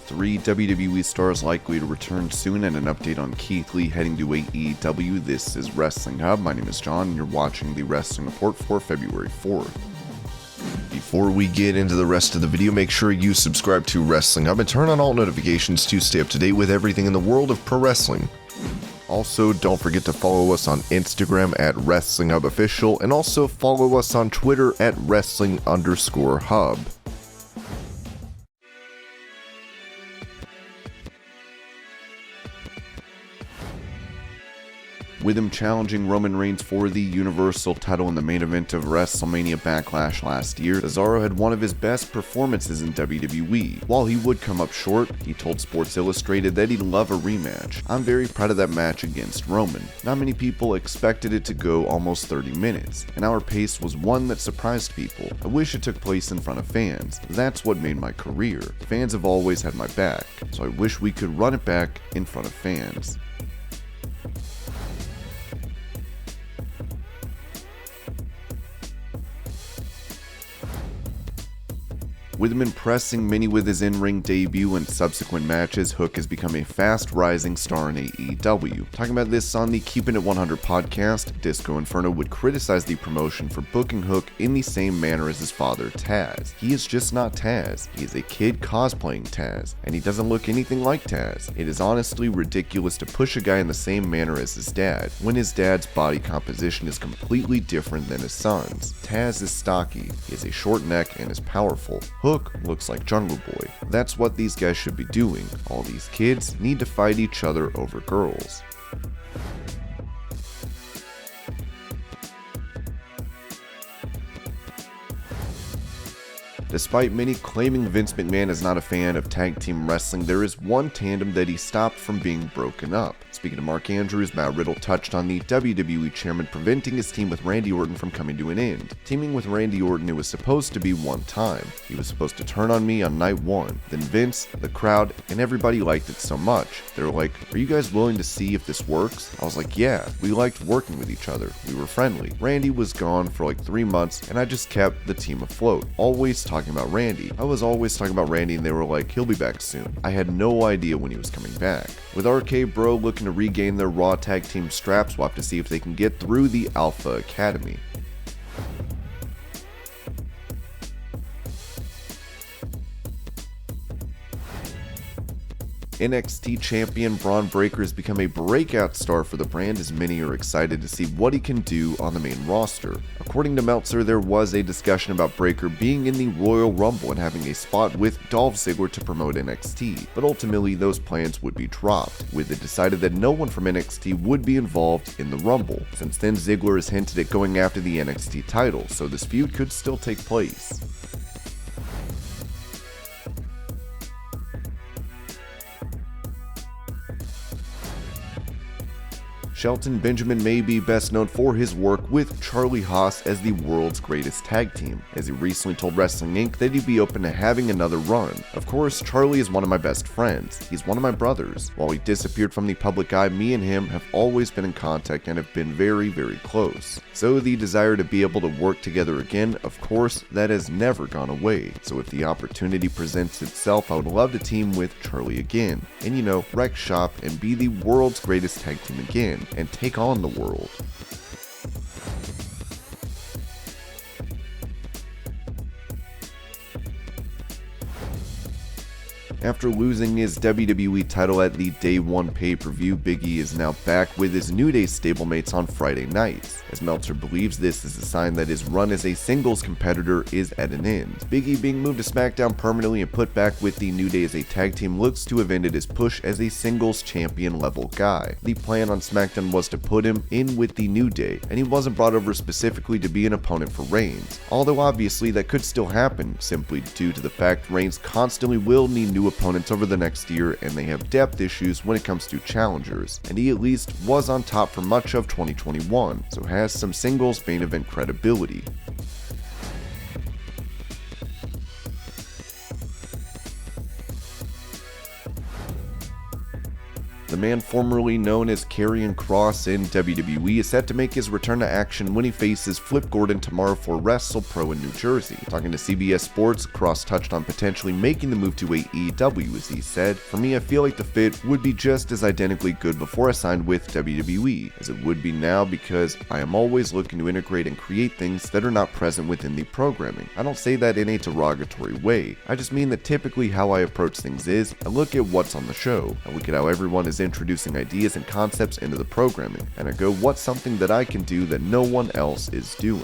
3 WWE stars likely to return soon, and an update on Keith Lee heading to AEW. This is Wrestling Hub. My name is John, and you're watching the Wrestling Report for February 4th. Before we get into the rest of the video, make sure you subscribe to Wrestling Hub and turn on all notifications to stay up to date with everything in the world of pro wrestling. Also, don't forget to follow us on Instagram at WrestlingHubOfficial, and also follow us on Twitter at Wrestling_Hub. With him challenging Roman Reigns for the Universal title in the main event of WrestleMania Backlash last year, Cesaro had one of his best performances in WWE. While he would come up short, he told Sports Illustrated that he'd love a rematch. "I'm very proud of that match against Roman. Not many people expected it to go almost 30 minutes, and our pace was one that surprised people. I wish it took place in front of fans. That's what made my career. Fans have always had my back, so I wish we could run it back in front of fans." With him impressing many with his in-ring debut and subsequent matches, Hook has become a fast-rising star in AEW. Talking about this on the Keepin' It 100 podcast, Disco Inferno would criticize the promotion for booking Hook in the same manner as his father, Taz. He is just not Taz. He is a kid cosplaying Taz, and he doesn't look anything like Taz. It is honestly ridiculous to push a guy in the same manner as his dad, when his dad's body composition is completely different than his son's. Taz is stocky, he has a short neck, and is powerful. Hook looks like Jungle Boy. That's what these guys should be doing. All these kids need to fight each other over girls. Despite many claiming Vince McMahon is not a fan of tag team wrestling, there is one tandem that he stopped from being broken up. Speaking of Mark Andrews, Matt Riddle touched on the WWE chairman preventing his team with Randy Orton from coming to an end. Teaming with Randy Orton, it was supposed to be one time. He was supposed to turn on me on night one. Then Vince, the crowd, and everybody liked it so much. They were like, "Are you guys willing to see if this works?" I was like, "Yeah, we liked working with each other. We were friendly." Randy was gone for like 3 months, and I just kept the team afloat. Always talking about Randy. I was always talking about Randy, and they were like, "He'll be back soon." I had no idea when he was coming back. With RKBRO looking to regain their Raw tag team straps, we'll have to see if they can get through the Alpha Academy. NXT champion Bron Breakker has become a breakout star for the brand, as many are excited to see what he can do on the main roster. According to Meltzer, there was a discussion about Breakker being in the Royal Rumble and having a spot with Dolph Ziggler to promote NXT, but ultimately those plans would be dropped, with it decided that no one from NXT would be involved in the Rumble. Since then, Ziggler has hinted at going after the NXT title, so this feud could still take place. Shelton Benjamin may be best known for his work with Charlie Haas as the world's greatest tag team, as he recently told Wrestling Inc. that he'd be open to having another run. Of course, Charlie is one of my best friends. He's one of my brothers. While he disappeared from the public eye, me and him have always been in contact and have been very, very close. So the desire to be able to work together again, of course, that has never gone away. So if the opportunity presents itself, I would love to team with Charlie again, and wreck shop and be the world's greatest tag team again, and take on the world. After losing his WWE title at the Day 1 pay-per-view, Big E is now back with his New Day stablemates on Friday nights, as Meltzer believes this is a sign that his run as a singles competitor is at an end. Big E being moved to SmackDown permanently and put back with the New Day as a tag team looks to have ended his push as a singles champion level guy. The plan on SmackDown was to put him in with the New Day, and he wasn't brought over specifically to be an opponent for Reigns, although obviously that could still happen, simply due to the fact Reigns constantly will need new opponents over the next year, and they have depth issues when it comes to challengers, and he at least was on top for much of 2021, so has some singles main event credibility. The man formerly known as Karrion Kross in WWE is set to make his return to action when he faces Flip Gordon tomorrow for WrestlePro in New Jersey. Talking to CBS Sports, Kross touched on potentially making the move to AEW as he said, "For me, I feel like the fit would be just as identically good before I signed with WWE as it would be now because I am always looking to integrate and create things that are not present within the programming. I don't say that in a derogatory way. I just mean that typically how I approach things is I look at what's on the show, I look at how everyone is introducing ideas and concepts into the programming, and I go, what's something that I can do that no one else is doing?"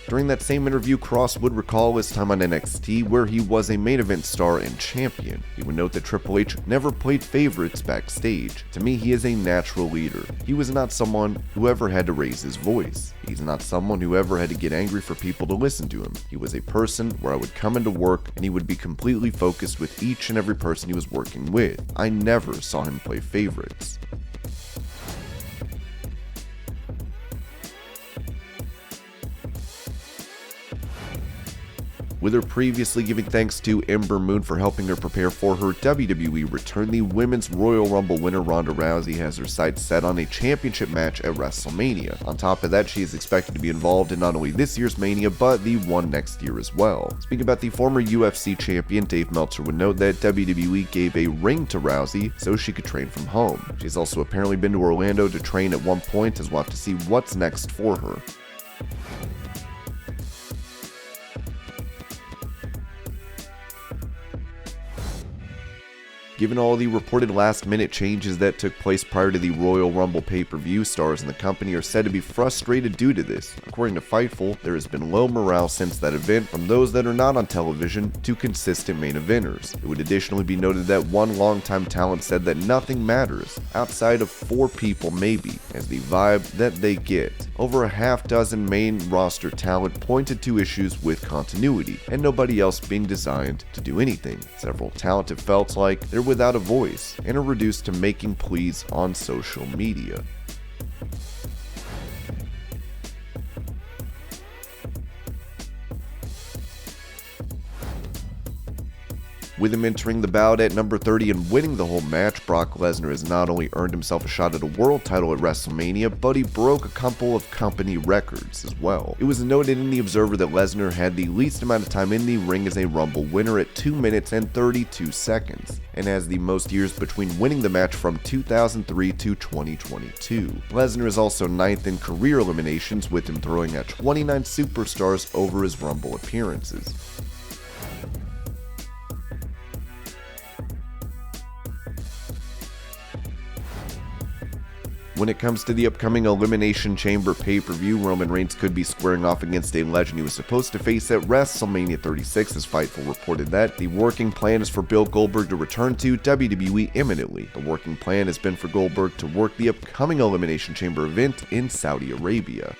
During that same interview, Kross would recall his time on NXT where he was a main event star and champion. He would note that Triple H never played favorites backstage. "To me, he is a natural leader. He was not someone who ever had to raise his voice. He's not someone who ever had to get angry for people to listen to him. He was a person where I would come into work and he would be completely focused with each and every person he was working with. I never saw him play favorites." With her previously giving thanks to Ember Moon for helping her prepare for her WWE return, the Women's Royal Rumble winner Ronda Rousey has her sights set on a championship match at WrestleMania. On top of that, she is expected to be involved in not only this year's Mania, but the one next year as well. Speaking about the former UFC champion, Dave Meltzer would note that WWE gave a ring to Rousey so she could train from home. She's also apparently been to Orlando to train at one point, as we'll have to see what's next for her. Given all the reported last-minute changes that took place prior to the Royal Rumble pay-per-view, stars in the company are said to be frustrated due to this. According to Fightful, there has been low morale since that event from those that are not on television to consistent main eventers. It would additionally be noted that one longtime talent said that nothing matters, outside of 4 people maybe, as the vibe that they get. Over a half dozen main roster talent pointed to issues with continuity, and nobody else being designed to do anything. Several talent have felt like they're without a voice and are reduced to making pleas on social media. With him entering the bout at number 30 and winning the whole match, Brock Lesnar has not only earned himself a shot at a world title at WrestleMania, but he broke a couple of company records as well. It was noted in The Observer that Lesnar had the least amount of time in the ring as a Rumble winner at 2 minutes and 32 seconds, and has the most years between winning the match from 2003 to 2022. Lesnar is also 9th in career eliminations, with him throwing out 29 superstars over his Rumble appearances. When it comes to the upcoming Elimination Chamber pay-per-view, Roman Reigns could be squaring off against a legend he was supposed to face at WrestleMania 36, as Fightful reported that the working plan is for Bill Goldberg to return to WWE imminently. The working plan has been for Goldberg to work the upcoming Elimination Chamber event in Saudi Arabia.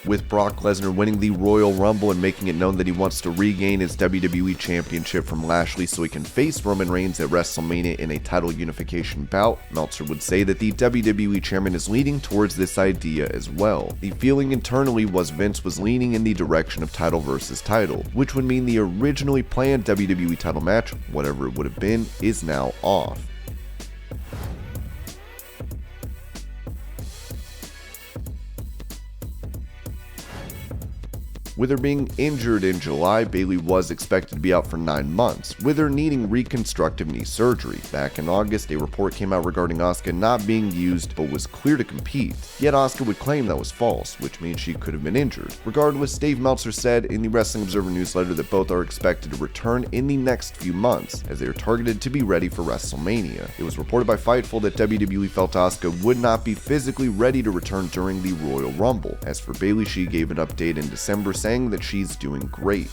With Brock Lesnar winning the Royal Rumble and making it known that he wants to regain his WWE Championship from Lashley so he can face Roman Reigns at WrestleMania in a title unification bout, Meltzer would say that the WWE chairman is leaning towards this idea as well. The feeling internally was Vince was leaning in the direction of title versus title, which would mean the originally planned WWE title match, whatever it would have been, is now off. With her being injured in July, Bayley was expected to be out for 9 months, with her needing reconstructive knee surgery. Back in August, a report came out regarding Asuka not being used but was clear to compete. Yet Asuka would claim that was false, which means she could have been injured. Regardless, Dave Meltzer said in the Wrestling Observer newsletter that both are expected to return in the next few months, as they are targeted to be ready for WrestleMania. It was reported by Fightful that WWE felt Asuka would not be physically ready to return during the Royal Rumble. As for Bayley, she gave an update in December saying that she's doing great.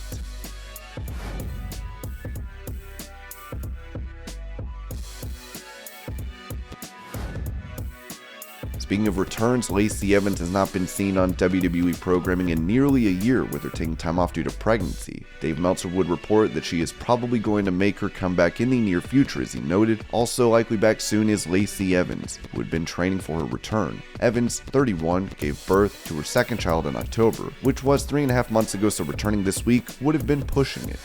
Speaking of returns, Lacey Evans has not been seen on WWE programming in nearly a year, with her taking time off due to pregnancy. Dave Meltzer would report that she is probably going to make her comeback in the near future, as he noted. Also likely back soon is Lacey Evans, who had been training for her return. Evans, 31, gave birth to her second child in October, which was 3.5 months ago, so returning this week would have been pushing it.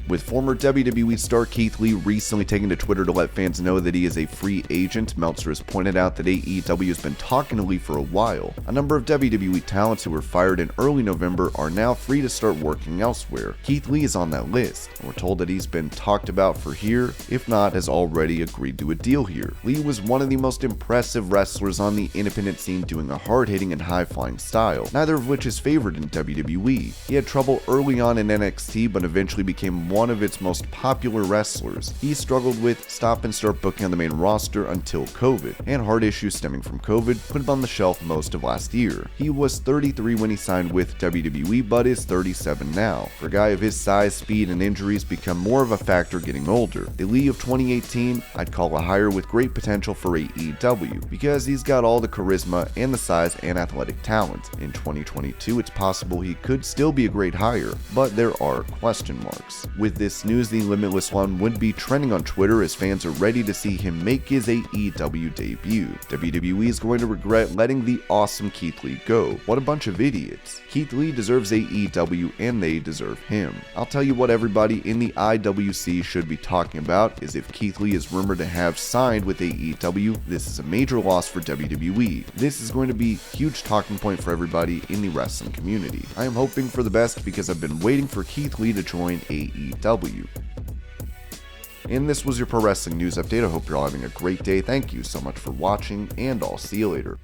With former WWE star Keith Lee recently taking to Twitter to let fans know that he is a free agent, Meltzer has pointed out that AEW has been talking to Lee for a while. A number of WWE talents who were fired in early November are now free to start working elsewhere. Keith Lee is on that list, and we're told that he's been talked about for here, if not has already agreed to a deal here. Lee was one of the most impressive wrestlers on the independent scene, doing a hard-hitting and high-flying style, neither of which is favored in WWE. He had trouble early on in NXT, but eventually became one of its most popular wrestlers. He struggled with stop and start booking on the main roster until COVID, and heart issues stemming from COVID put him on the shelf most of last year. He was 33 when he signed with WWE, but is 37 now. For a guy of his size, speed, and injuries become more of a factor getting older. The Lee of 2018, I'd call a hire with great potential for AEW, because he's got all the charisma and the size and athletic talent. In 2022, it's possible he could still be a great hire, but there are question marks. With this news, the Limitless One would be trending on Twitter as fans are ready to see him make his AEW debut. WWE is going to regret letting the awesome Keith Lee go. What a bunch of idiots. Keith Lee deserves AEW and they deserve him. I'll tell you what everybody in the IWC should be talking about is if Keith Lee is rumored to have signed with AEW, this is a major loss for WWE. This is going to be a huge talking point for everybody in the wrestling community. I am hoping for the best because I've been waiting for Keith Lee to join AEW. And this was your Pro Wrestling News Update. I hope you're all having a great day. Thank you so much for watching, and I'll see you later.